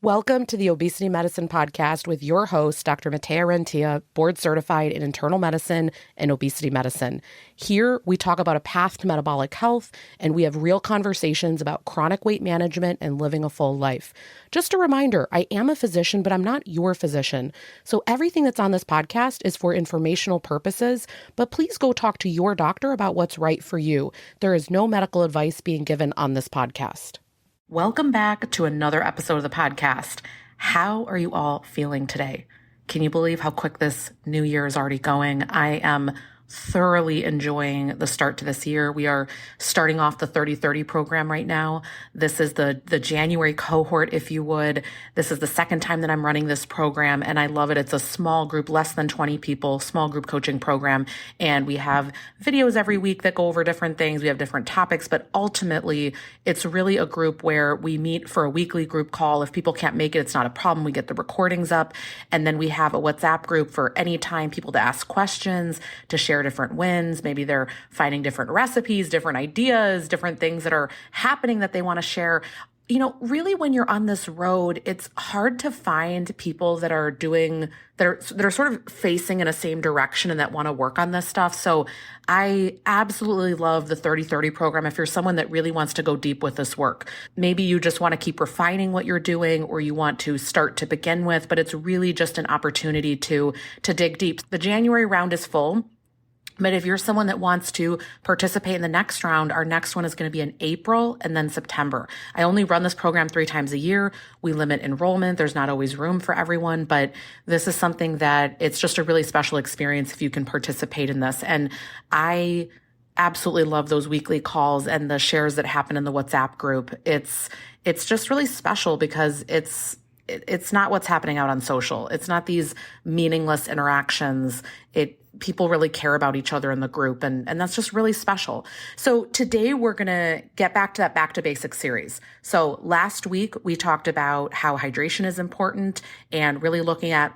Welcome to the Obesity Medicine Podcast with your host, Dr. Rentea, board certified in internal medicine and obesity medicine. Here, we talk about a path to metabolic health, and we have real conversations about chronic weight management and living a full life. Just a reminder, I am a physician, but I'm not your physician. So everything that's on this podcast is for informational purposes, but please go talk to your doctor about what's right for you. There is no medical advice being given on this podcast. Welcome back to another episode of the podcast. How are you all feeling today? Can you believe how quick this new year is already going? I am thoroughly enjoying the start to this year. We are starting off the 30-30 program right now. This is the January cohort, if you would. This is the second time that I'm running this program, and I love it. It's a small group, less than 20 people, small group coaching program, and we have videos every week that go over different things. We have different topics, but ultimately, it's really a group where we meet for a weekly group call. If people can't make it, it's not a problem. We get the recordings up, and then we have a WhatsApp group for any time people to ask questions, to share different wins. Maybe they're finding different recipes, different ideas, different things that are happening that they want to share. You know, really when you're on this road, it's hard to find people that are sort of facing in a same direction and that want to work on this stuff. So I absolutely love the 30-30 program. If you're someone that really wants to go deep with this work, maybe you just want to keep refining what you're doing, or you want to start to begin with, but it's really just an opportunity to dig deep. The January round is full. But if you're someone that wants to participate in the next round, our next one is going to be in April and then September. I only run this program 3 times a year. We limit enrollment. There's not always room for everyone, but this is something that it's just a really special experience if you can participate in this. And I absolutely love those weekly calls and the shares that happen in the WhatsApp group. It's just really special because it's not what's happening out on social. It's not these meaningless interactions. People really care about each other in the group, and that's just really special. So today we're going to get back to that Back to Basics series. So last week we talked about how hydration is important and really looking at,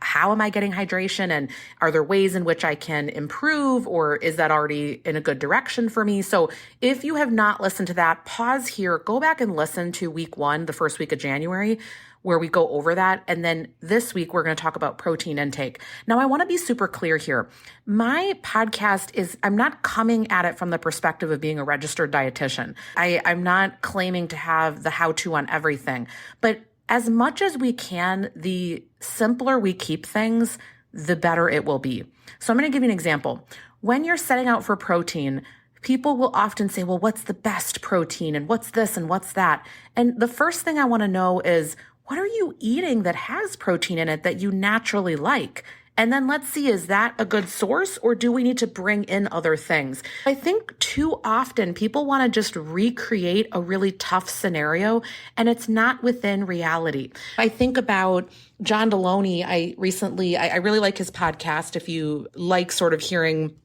how am I getting hydration, and are there ways in which I can improve, or is that already in a good direction for me? So if you have not listened to that, pause here, go back and listen to week 1, the first week of January, where we go over that. And then this week, we're going to talk about protein intake. Now, I want to be super clear here. My podcast I'm not coming at it from the perspective of being a registered dietitian. I'm not claiming to have the how-to on everything. But as much as we can, the simpler we keep things, the better it will be. So I'm going to give you an example. When you're setting out for protein, people will often say, well, what's the best protein, and what's this and what's that? And the first thing I want to know is, what are you eating that has protein in it that you naturally like? And then let's see, is that a good source, or do we need to bring in other things? I think too often people want to just recreate a really tough scenario, and it's not within reality. I think about John Deloney. I really like his podcast. If you like sort of hearing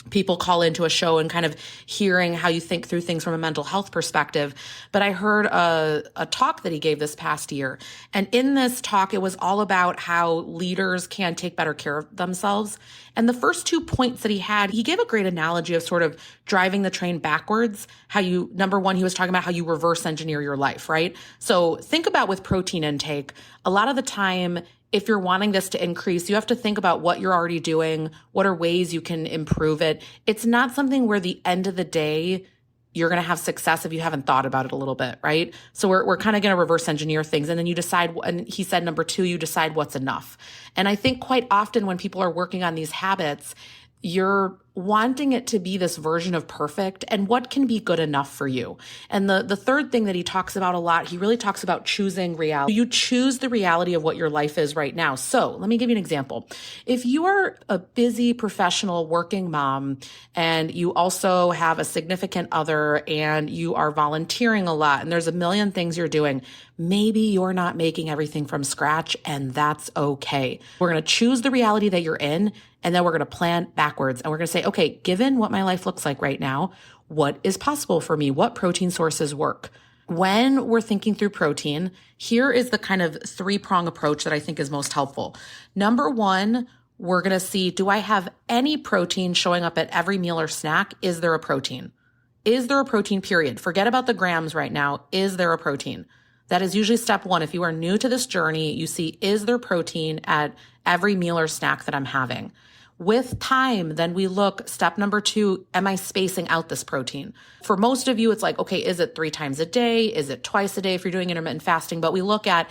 people call into a show and kind of hearing how you think through things from a mental health perspective. But I heard a talk that he gave this past year. And in this talk, it was all about how leaders can take better care of themselves. And the first 2 points that he gave a great analogy of sort of driving the train backwards. Number one, he was talking about how you reverse engineer your life, right? So think about with protein intake, a lot of the time, if you're wanting this to increase, you have to think about what you're already doing. What are ways you can improve it? It's not something where the end of the day, you're going to have success if you haven't thought about it a little bit, right? So we're kind of going to reverse engineer things. And then you decide, and he said, number 2, you decide what's enough. And I think quite often when people are working on these habits, you're wanting it to be this version of perfect, and what can be good enough for you. And the third thing that he talks about a lot, he really talks about choosing reality. You choose the reality of what your life is right now. So let me give you an example. If you are a busy professional working mom, and you also have a significant other, and you are volunteering a lot, and there's a million things you're doing, maybe you're not making everything from scratch, and that's okay. We're going to choose the reality that you're in, and then we're going to plan backwards. And we're going to say, okay, given what my life looks like right now, what is possible for me? What protein sources work? When we're thinking through protein, here is the kind of 3-prong approach that I think is most helpful. Number 1, we're going to see, do I have any protein showing up at every meal or snack? Is there a protein? Is there a protein, period? Forget about the grams right now. Is there a protein? That is usually step one. If you are new to this journey, you see, is there protein at every meal or snack that I'm having? With time, then we look, step number two, am I spacing out this protein? For most of you, it's like, okay, is it 3 times a day? Is it twice a day if you're doing intermittent fasting? But we look at,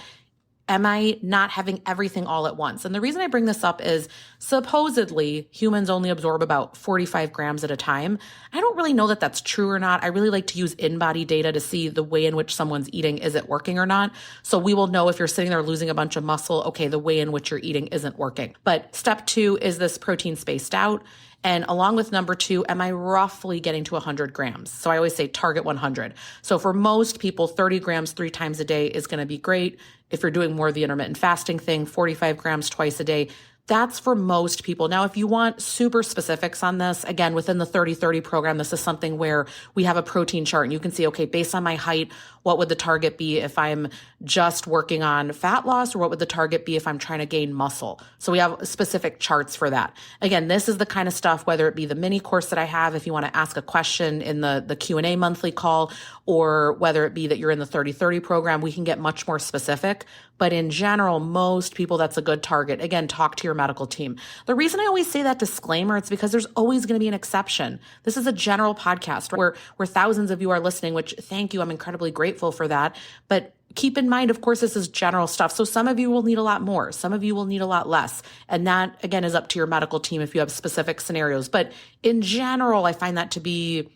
am I not having everything all at once? And the reason I bring this up is supposedly humans only absorb about 45 grams at a time. I don't really know that that's true or not. I really like to use in-body data to see the way in which someone's eating, is it working or not? So we will know if you're sitting there losing a bunch of muscle, okay, the way in which you're eating isn't working. But step two, is this protein spaced out? And along with number two, am I roughly getting to 100 grams? So I always say target 100. So for most people, 30 grams 3 times a day is going to be great. If you're doing more of the intermittent fasting thing, 45 grams twice a day, that's for most people. Now, if you want super specifics on this, again, within the 30-30 program, this is something where we have a protein chart and you can see, okay, based on my height, what would the target be if I'm just working on fat loss, or what would the target be if I'm trying to gain muscle? So we have specific charts for that. Again, this is the kind of stuff, whether it be the mini course that I have, if you want to ask a question in the Q&A monthly call, or whether it be that you're in the 30-30 program, we can get much more specific. But in general, most people, that's a good target. Again, talk to your medical team. The reason I always say that disclaimer, it's because there's always going to be an exception. This is a general podcast where thousands of you are listening, which thank you. I'm incredibly grateful for that. But keep in mind, of course, this is general stuff. So some of you will need a lot more. Some of you will need a lot less. And that, again, is up to your medical team if you have specific scenarios. But in general, I find that to be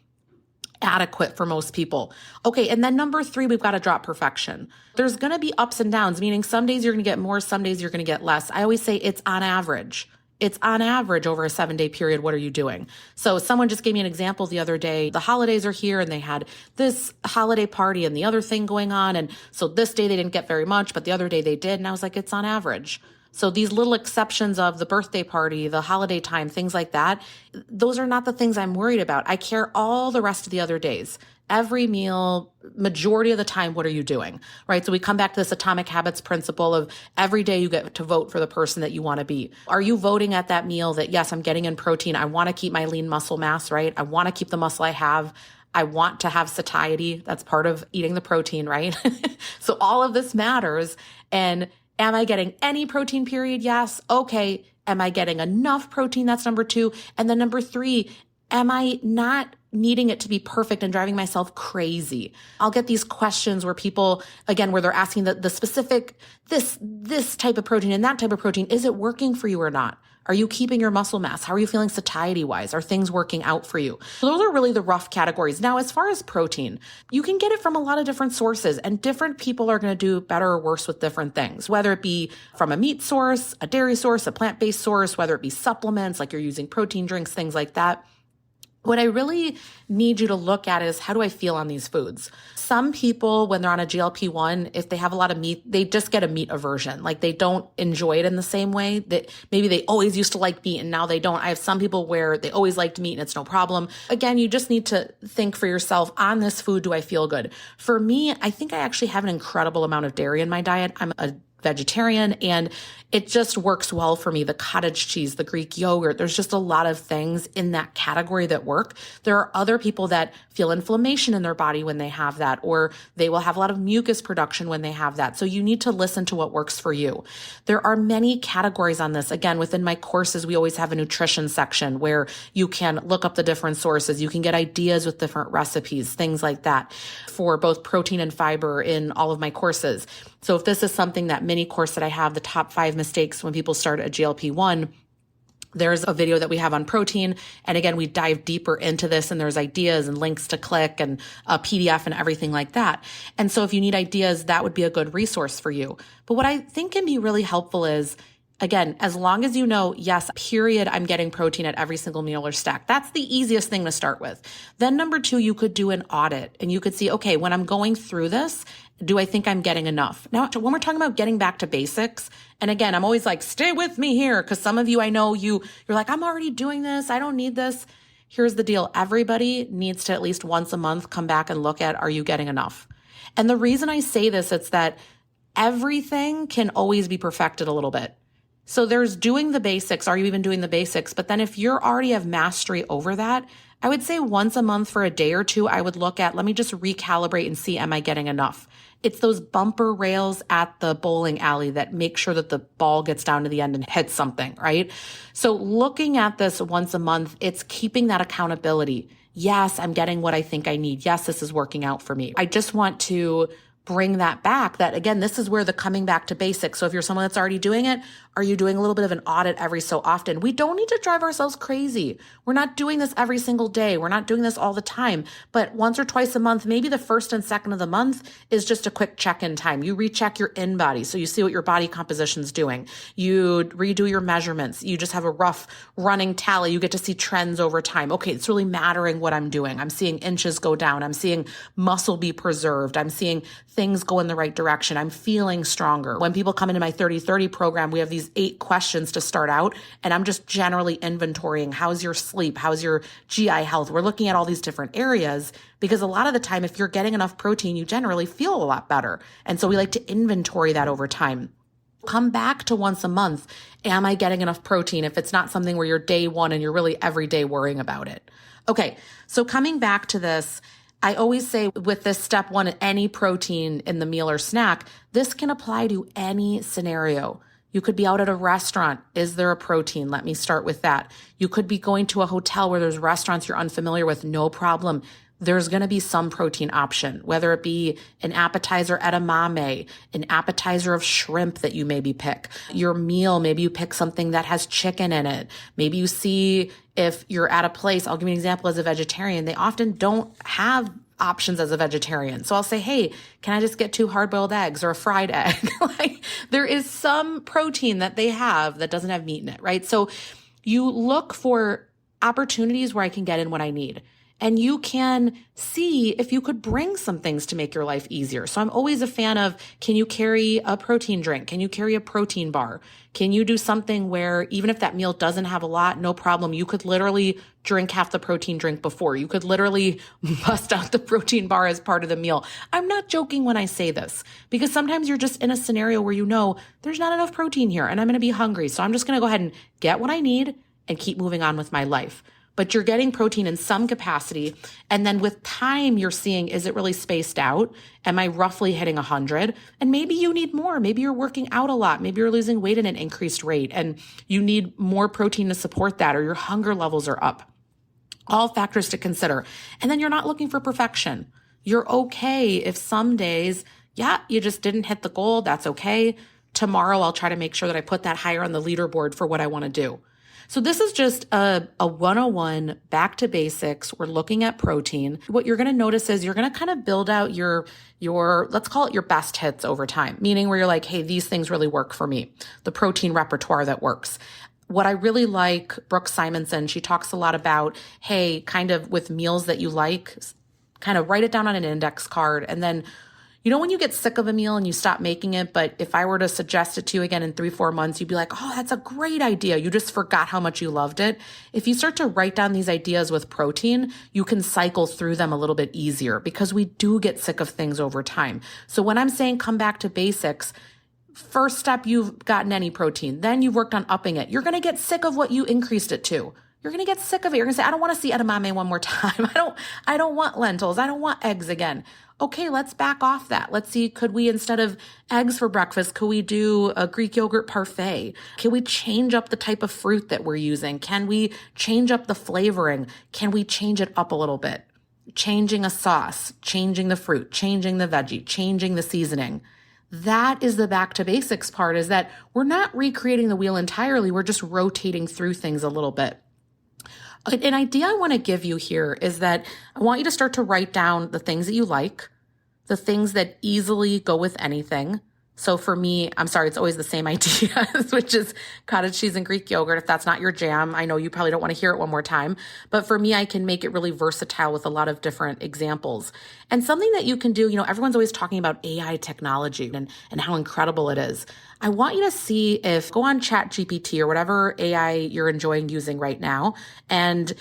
adequate for most people. Okay. And then number three, we've got to drop perfection. There's going to be ups and downs, meaning some days you're going to get more, some days you're going to get less. I always say it's on average. It's on average over a 7-day period. What are you doing? So someone just gave me an example the other day. The holidays are here and they had this holiday party and the other thing going on. And so this day they didn't get very much, but the other day they did. And I was like, it's on average. So these little exceptions of the birthday party, the holiday time, things like that, those are not the things I'm worried about. I care all the rest of the other days. Every meal, majority of the time, what are you doing, right? So we come back to this atomic habits principle of every day you get to vote for the person that you want to be. Are you voting at that meal that, yes, I'm getting in protein. I want to keep my lean muscle mass, right? I want to keep the muscle I have. I want to have satiety. That's part of eating the protein, right? So all of this matters. And am I getting any protein, period? Yes. Okay. Am I getting enough protein? That's number two. And then number three, am I not needing it to be perfect and driving myself crazy? I'll get these questions where people, again, where they're asking the specific, this type of protein and that type of protein, is it working for you or not? Are you keeping your muscle mass? How are you feeling satiety-wise? Are things working out for you? So those are really the rough categories. Now, as far as protein, you can get it from a lot of different sources, and different people are going to do better or worse with different things, whether it be from a meat source, a dairy source, a plant-based source, whether it be supplements, like you're using protein drinks, things like that. What I really need you to look at is, how do I feel on these foods? Some people, when they're on a GLP-1, if they have a lot of meat, they just get a meat aversion. Like they don't enjoy it in the same way that maybe they always used to like meat and now they don't. I have some people where they always liked meat and it's no problem. Again, you just need to think for yourself, on this food, do I feel good? For me, I think I actually have an incredible amount of dairy in my diet. I'm a vegetarian and it just works well for me. The cottage cheese, the Greek yogurt, there's just a lot of things in that category that work. There are other people that feel inflammation in their body when they have that, or they will have a lot of mucus production when they have that. So you need to listen to what works for you. There are many categories on this. Again, within my courses, we always have a nutrition section where you can look up the different sources. You can get ideas with different recipes, things like that, for both protein and fiber in all of my courses. So if this is something, that mini course that I have, the top 5 mistakes when people start a GLP-1, there's a video that we have on protein. And again, we dive deeper into this and there's ideas and links to click and a PDF and everything like that. And so if you need ideas, that would be a good resource for you. But what I think can be really helpful is, again, as long as you know, yes, period, I'm getting protein at every single meal or snack. That's the easiest thing to start with. Then number 2, you could do an audit and you could see, okay, when I'm going through this, do I think I'm getting enough? Now, when we're talking about getting back to basics, and again, I'm always like, stay with me here, because some of you, I know you're like, I'm already doing this. I don't need this. Here's the deal. Everybody needs to at least once a month come back and look at, are you getting enough? And the reason I say this, it's that everything can always be perfected a little bit. So there's doing the basics. Are you even doing the basics? But then if you already have mastery over that, I would say once a month for a day or two, I would look at, let me just recalibrate and see, am I getting enough? It's those bumper rails at the bowling alley that make sure that the ball gets down to the end and hits something, right? So looking at this once a month, it's keeping that accountability. Yes, I'm getting what I think I need. Yes, this is working out for me. I just want to bring that back, that again, this is where the coming back to basics. So if you're someone that's already doing it, are you doing a little bit of an audit every so often? We don't need to drive ourselves crazy. We're not doing this every single day. We're not doing this all the time, but once or twice a month, maybe the first and second of the month is just a quick check-in time. You recheck your in-body. So you see what your body composition is doing. You redo your measurements. You just have a rough running tally. You get to see trends over time. Okay, it's really mattering what I'm doing. I'm seeing inches go down. I'm seeing muscle be preserved. I'm seeing things go in the right direction. I'm feeling stronger. When people come into my 30-30 program, we have these 8 questions to start out, and I'm just generally inventorying. How's your sleep? How's your GI health? We're looking at all these different areas because a lot of the time, if you're getting enough protein, you generally feel a lot better. And so we like to inventory that over time. Come back to once a month. Am I getting enough protein? If it's not something where you're day one and you're really every day worrying about it. Okay. So coming back to this, I always say with this step 1, any protein in the meal or snack, this can apply to any scenario. You could be out at a restaurant. Is there a protein? Let me start with that. You could be going to a hotel where there's restaurants you're unfamiliar with. No problem. There's going to be some protein option, whether it be an appetizer edamame, an appetizer of shrimp that you maybe pick. Your meal, maybe you pick something that has chicken in it. Maybe you see if you're at a place, I'll give you an example as a vegetarian, they often don't have options as a vegetarian. So I'll say, hey, can I just get 2 hard-boiled eggs or a fried egg? Like there is some protein that they have that doesn't have meat in it, right? So you look for opportunities where I can get in what I need. And you can see if you could bring some things to make your life easier. So I'm always a fan of, can you carry a protein drink? Can you carry a protein bar? Can you do something where even if that meal doesn't have a lot, no problem. You could literally drink half the protein drink before. You could literally bust out the protein bar as part of the meal. I'm not joking when I say this because sometimes you're just in a scenario where you know there's not enough protein here and I'm going to be hungry. So I'm just going to go ahead and get what I need and keep moving on with my life. But you're getting protein in some capacity. And then with time, you're seeing, is it really spaced out? Am I roughly hitting 100? And maybe you need more. Maybe you're working out a lot. Maybe you're losing weight at an increased rate and you need more protein to support that, or your hunger levels are up. All factors to consider. And then you're not looking for perfection. You're okay if some days, you just didn't hit the goal. That's okay. Tomorrow, I'll try to make sure that I put that higher on the leaderboard for what I want to do. So this is just a 101 back to basics. We're looking at protein. What you're going to notice is you're going to kind of build out your, let's call it your best hits over time, meaning where you're like, hey, these things really work for me. The protein repertoire that works. What I really like, Brooke Simonson, she talks a lot about, hey, kind of with meals that you like, kind of write it down on an index card. And then, when you get sick of a meal and you stop making it, but if I were to suggest it to you again in 3-4 months, you'd be like, oh, that's a great idea. You just forgot how much you loved it. If you start to write down these ideas with protein, you can cycle through them a little bit easier because we do get sick of things over time. So when I'm saying come back to basics, first step, you've gotten any protein. Then you've worked on upping it. You're going to get sick of what you increased it to. You're going to get sick of it. You're going to say, I don't want to see edamame one more time. I don't want lentils. I don't want eggs again. Okay, let's back off that. Let's see, could we, instead of eggs for breakfast, could we do a Greek yogurt parfait? Can we change up the type of fruit that we're using? Can we change up the flavoring? Can we change it up a little bit? Changing a sauce, changing the fruit, changing the veggie, changing the seasoning. That is the back to basics part, is that we're not recreating the wheel entirely. We're just rotating through things a little bit. An idea I want to give you here is that I want you to start to write down the things that you like, the things that easily go with anything. So for me, I'm sorry, it's always the same ideas, which is cottage cheese and Greek yogurt. If that's not your jam, I know you probably don't want to hear it one more time. But for me, I can make it really versatile with a lot of different examples. And something that you can do, everyone's always talking about AI technology and how incredible it is. I want you to see if, go on ChatGPT or whatever AI you're enjoying using right now and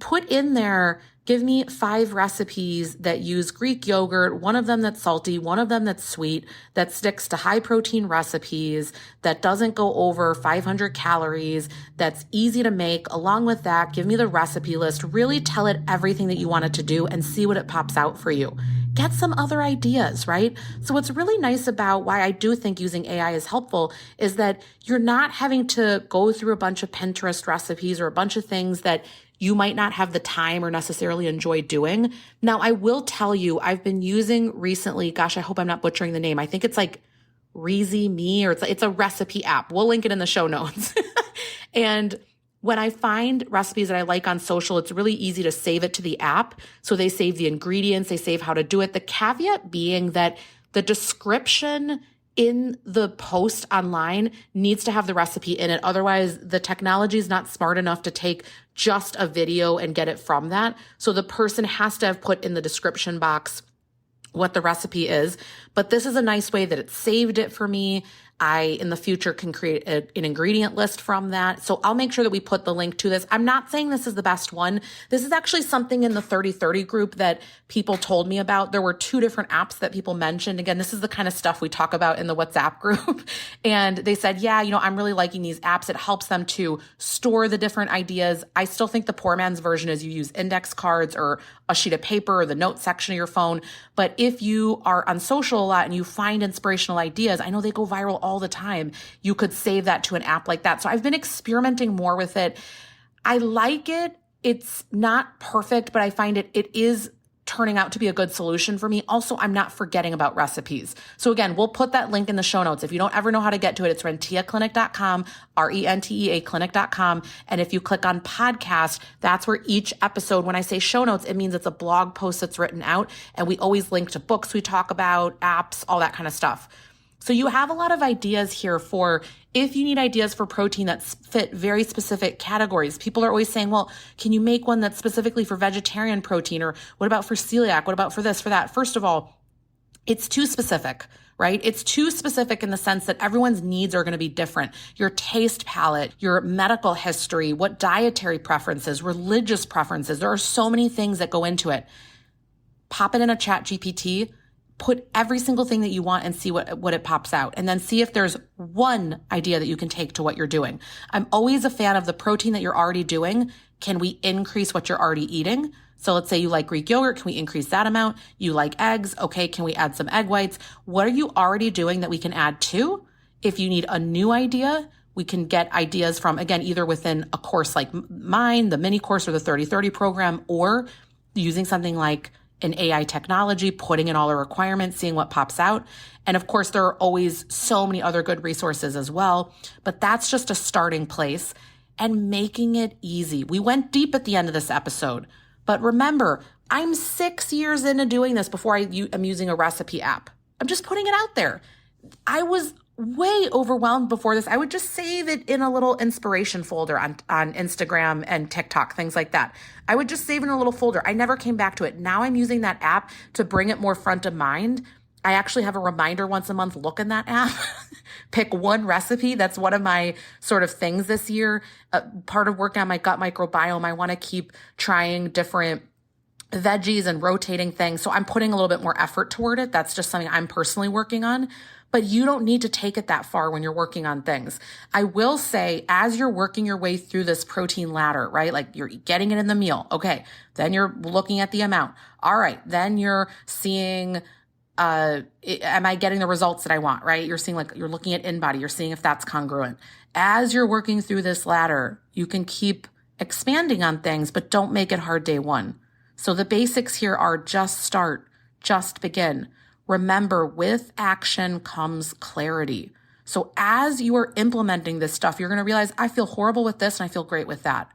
put in there, Give me 5 recipes that use Greek yogurt, one of them that's salty, one of them that's sweet, that sticks to high protein recipes, that doesn't go over 500 calories, that's easy to make. Along with that, give me the recipe list. Really tell it everything that you want it to do and see what it pops out for you. Get some other ideas, right? So what's really nice about why I do think using AI is helpful is that you're not having to go through a bunch of Pinterest recipes or a bunch of things that you might not have the time or necessarily enjoy doing. Now, I will tell you, I've been using recently, gosh, I hope I'm not butchering the name. I think it's like Reezy Me, or it's a recipe app. We'll link it in the show notes. And when I find recipes that I like on social, it's really easy to save it to the app. So they save the ingredients, they save how to do it. The caveat being that the description in the post online needs to have the recipe in it. Otherwise, the technology is not smart enough to take just a video and get it from that. So the person has to have put in the description box what the recipe is. But this is a nice way that it saved it for me. I, in the future, can create an ingredient list from that. So I'll make sure that we put the link to this. I'm not saying this is the best one. This is actually something in the 30/30 group that people told me about. There were 2 different apps that people mentioned. Again, this is the kind of stuff we talk about in the WhatsApp group. And they said, yeah, I'm really liking these apps. It helps them to store the different ideas. I still think the poor man's version is you use index cards or a sheet of paper or the notes section of your phone. But if you are on social a lot and you find inspirational ideas, I know they go viral all the time, you could save that to an app like that. So I've been experimenting more with it. I like it. It's not perfect, but I find it is turning out to be a good solution for me. Also, I'm not forgetting about recipes. So again, we'll put that link in the show notes. If you don't ever know how to get to it, it's renteaclinic.com, RENTEA clinic.com. And if you click on podcast, that's where each episode, when I say show notes, it means it's a blog post that's written out. And we always link to books we talk about, apps, all that kind of stuff. So you have a lot of ideas here for if you need ideas for protein that fit very specific categories. People are always saying, well, can you make one that's specifically for vegetarian protein? Or what about for celiac? What about for this, for that? First of all, it's too specific, right? It's too specific in the sense that everyone's needs are going to be different. Your taste palette, your medical history, what dietary preferences, religious preferences. There are so many things that go into it. Pop it in a chat GPT. Put every single thing that you want and see what it pops out. And then see if there's one idea that you can take to what you're doing. I'm always a fan of the protein that you're already doing. Can we increase what you're already eating? So let's say you like Greek yogurt. Can we increase that amount? You like eggs. Okay. Can we add some egg whites? What are you already doing that we can add to? If you need a new idea, we can get ideas from, again, either within a course like mine, the mini course or the 30/30 program, or using something like an AI technology, putting in all the requirements, seeing what pops out. And of course, there are always so many other good resources as well, but that's just a starting place and making it easy. We went deep at the end of this episode, but remember, I'm 6 years into doing this before I'm using a recipe app. I'm just putting it out there. I was way overwhelmed before this. I would just save it in a little inspiration folder on Instagram and TikTok, things like that. I would just save it in a little folder. I never came back to it. Now I'm using that app to bring it more front of mind. I actually have a reminder once a month, look in that app, pick one recipe. That's one of my sort of things this year. Part of working on my gut microbiome, I want to keep trying different veggies and rotating things. So I'm putting a little bit more effort toward it. That's just something I'm personally working on. But you don't need to take it that far when you're working on things. I will say, as you're working your way through this protein ladder, right? Like you're getting it in the meal. Okay. Then you're looking at the amount. All right. Then you're seeing, am I getting the results that I want, right? You're seeing you're looking at InBody. You're seeing if that's congruent. As you're working through this ladder, you can keep expanding on things, but don't make it hard day one. So the basics here are just start, just begin. Remember, with action comes clarity. So as you are implementing this stuff, you're going to realize, I feel horrible with this and I feel great with that.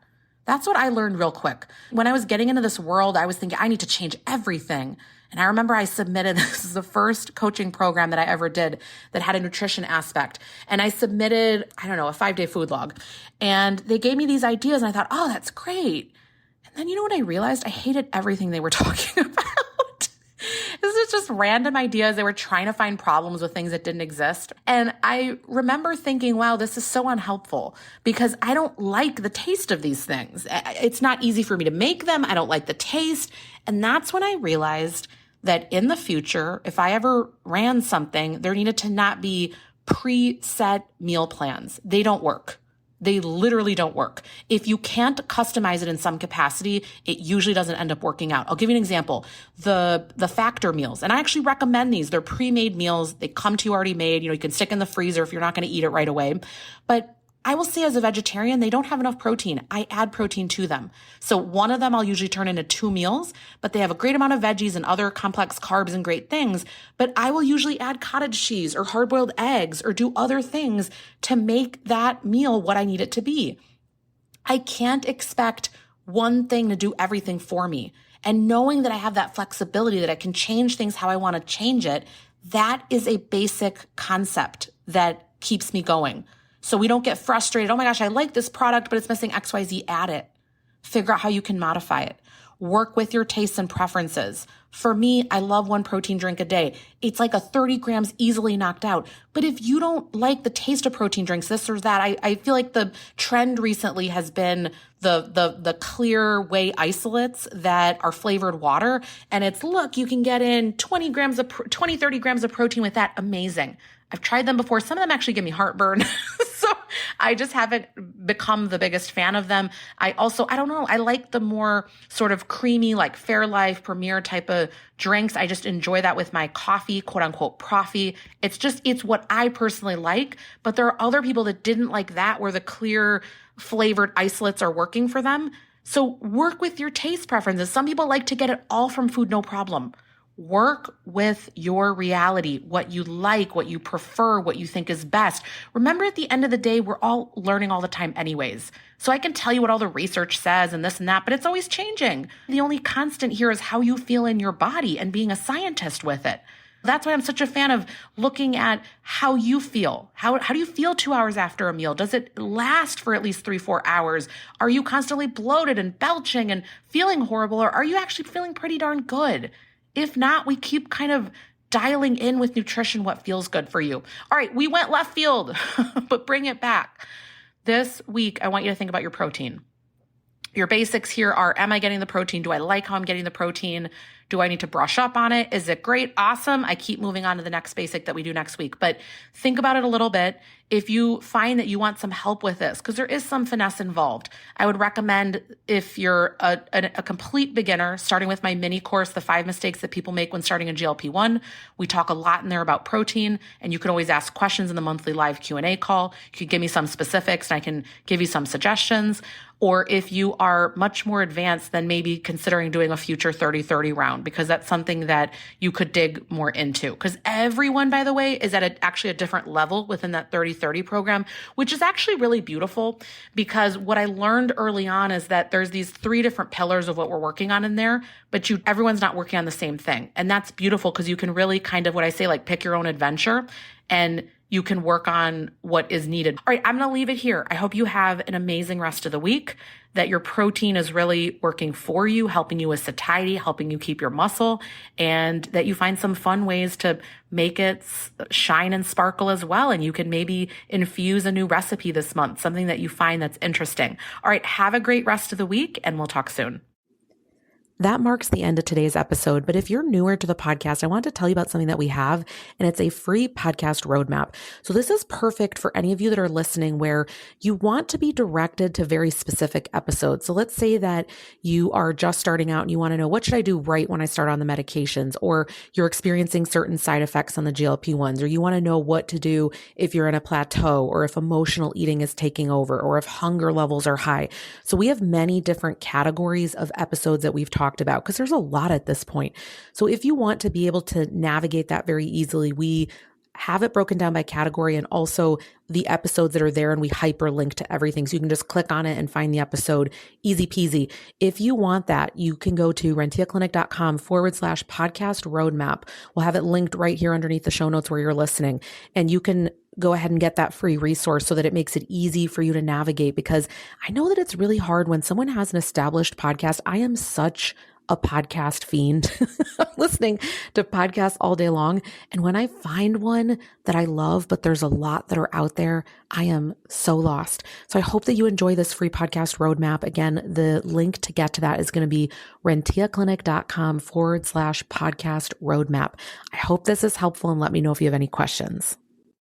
That's what I learned real quick. When I was getting into this world, I was thinking, I need to change everything. And I remember I submitted, this is the first coaching program that I ever did that had a nutrition aspect. And I submitted, a 5-day food log. And they gave me these ideas and I thought, oh, that's great. And then you know what I realized? I hated everything they were talking about. This is just random ideas. They were trying to find problems with things that didn't exist. And I remember thinking, wow, this is so unhelpful because I don't like the taste of these things. It's not easy for me to make them. I don't like the taste. And that's when I realized that in the future, if I ever ran something, there needed to not be preset meal plans. They don't work. They literally don't work. If you can't customize it in some capacity, it usually doesn't end up working out. I'll give you an example. The factor meals, and I actually recommend these. They're pre-made meals. They come to you already made. You can stick in the freezer if you're not going to eat it right away. But I will say as a vegetarian, they don't have enough protein. I add protein to them. So one of them I'll usually turn into 2 meals, but they have a great amount of veggies and other complex carbs and great things. But I will usually add cottage cheese or hard-boiled eggs or do other things to make that meal what I need it to be. I can't expect one thing to do everything for me. And knowing that I have that flexibility, that I can change things how I want to change it, that is a basic concept that keeps me going. So we don't get frustrated. Oh my gosh, I like this product, but it's missing XYZ. Add it. Figure out how you can modify it. Work with your tastes and preferences. For me, I love 1 protein drink a day. It's like a 30 grams easily knocked out. But if you don't like the taste of protein drinks, this or that, I feel like the trend recently has been the clear whey isolates that are flavored water. And it's, look, you can get in 30 grams of protein with that. Amazing. I've tried them before. Some of them actually give me heartburn. So I just haven't become the biggest fan of them. I don't know. I like the more sort of creamy, like Fairlife, Premier type of drinks. I just enjoy that with my coffee, quote unquote, profie. It's what I personally like. But there are other people that didn't like that, where the clear flavored isolates are working for them. So work with your taste preferences. Some people like to get it all from food, no problem. Work with your reality, what you like, what you prefer, what you think is best. Remember, at the end of the day, we're all learning all the time anyways. So I can tell you what all the research says and this and that, but it's always changing. The only constant here is how you feel in your body and being a scientist with it. That's why I'm such a fan of looking at how you feel. How do you feel 2 hours after a meal? Does it last for at least 3-4 hours? Are you constantly bloated and belching and feeling horrible, or are you actually feeling pretty darn good? If not, we keep kind of dialing in with nutrition what feels good for you. All right, we went left field, but bring it back. This week, I want you to think about your protein. Your basics here are, am I getting the protein? Do I like how I'm getting the protein? Do I need to brush up on it? Is it great? Awesome. I keep moving on to the next basic that we do next week. But think about it a little bit. If you find that you want some help with this, because there is some finesse involved, I would recommend, if you're a complete beginner, starting with my mini course, The 5 Mistakes That People Make When Starting a GLP-1. We talk a lot in there about protein, and you can always ask questions in the monthly live Q&A call. You can give me some specifics, and I can give you some suggestions. Or if you are much more advanced, then maybe considering doing a future 30-30 round, because that's something that you could dig more into. Because everyone, by the way, is at actually a different level within that 30-30 program, which is actually really beautiful, because what I learned early on is that there's these 3 different pillars of what we're working on in there, but everyone's not working on the same thing. And that's beautiful, because you can really kind of, what I say, like, pick your own adventure, and you can work on what is needed. All right, I'm going to leave it here. I hope you have an amazing rest of the week, that your protein is really working for you, helping you with satiety, helping you keep your muscle, and that you find some fun ways to make it shine and sparkle as well. And you can maybe infuse a new recipe this month, something that you find that's interesting. All right, have a great rest of the week, and we'll talk soon. That marks the end of today's episode. But if you're newer to the podcast, I want to tell you about something that we have, and it's a free podcast roadmap. So this is perfect for any of you that are listening where you want to be directed to very specific episodes. So let's say that you are just starting out and you want to know, what should I do right when I start on the medications? Or you're experiencing certain side effects on the GLP-1s, or you want to know what to do if you're in a plateau, or if emotional eating is taking over, or if hunger levels are high. So we have many different categories of episodes that we've talked about, because there's a lot at this point. So if you want to be able to navigate that very easily, we have it broken down by category, and also the episodes that are there, and we hyperlink to everything. So you can just click on it and find the episode, easy peasy. If you want that, you can go to renteaclinic.com/podcast roadmap. We'll have it linked right here underneath the show notes where you're listening. And you can go ahead and get that free resource so that it makes it easy for you to navigate, because I know that it's really hard when someone has an established podcast. I am such a podcast fiend. I'm listening to podcasts all day long. And when I find one that I love, but there's a lot that are out there, I am so lost. So I hope that you enjoy this free podcast roadmap. Again, the link to get to that is going to be renteaclinic.com/podcast roadmap. I hope this is helpful and let me know if you have any questions.